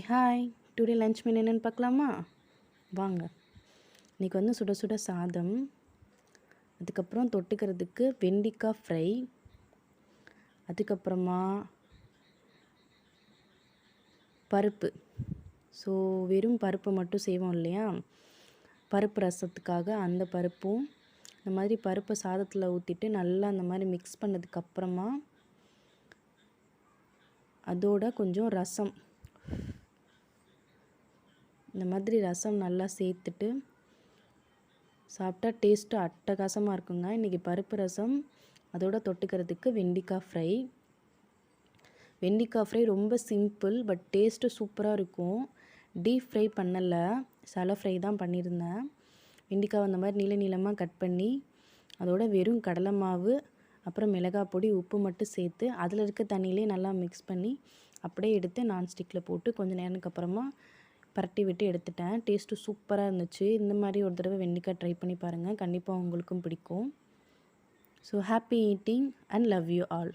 Hi. Today lunch menu என்னென்னு பார்க்கலாமா? வாங்க. இன்றைக்கி வந்து சுட சுட சாதம், அதுக்கப்புறம் தொட்டுக்கிறதுக்கு வெண்டைக்காய் ஃப்ரை, அதுக்கப்புறமா பருப்பு. ஸோ வெறும் பருப்பு மட்டும் செய்வோம் இல்லையா, பருப்பு ரசத்துக்காக அந்த பருப்பும் இந்த மாதிரி பருப்பை சாதத்தில் ஊற்றிட்டு நல்லா அந்த மாதிரி மிக்ஸ் பண்ணதுக்கப்புறமா அதோட கொஞ்சம் ரசம், இந்த மாதிரி ரசம் நல்லா சேர்த்துட்டு சாப்பிட்டா டேஸ்ட்டு அட்டகாசமாக இருக்குங்க. இன்றைக்கி பருப்பு ரசம், அதோட தொட்டுக்கிறதுக்கு வெண்டைக்காய் ஃப்ரை. வெண்டைக்காய் ஃப்ரை ரொம்ப சிம்பிள், பட் டேஸ்ட்டு சூப்பராக இருக்கும். டீப் ஃப்ரை பண்ணலை, சலை ஃப்ரை தான் பண்ணியிருந்தேன். வெண்டைக்காய் அந்த மாதிரி நீள நீளமாக கட் பண்ணி அதோட வெறும் கடலை மாவு, அப்புறம் மிளகாய் பொடி, உப்பு மட்டும் சேர்த்து அதில் இருக்க தண்ணியிலே நல்லா மிக்ஸ் பண்ணி அப்படியே எடுத்து நான்ஸ்டிக்கில் போட்டு கொஞ்சம் நேரத்துக்கு அப்புறமா பரட்டி விட்டு எடுத்துட்டேன். டேஸ்ட்டு சூப்பராக இருந்துச்சு. இந்த மாதிரி ஒரு தடவை வெண்டைக்காய் ட்ரை பண்ணி பாருங்கள், கண்டிப்பாக உங்களுக்கும் பிடிக்கும். So happy eating and love you all.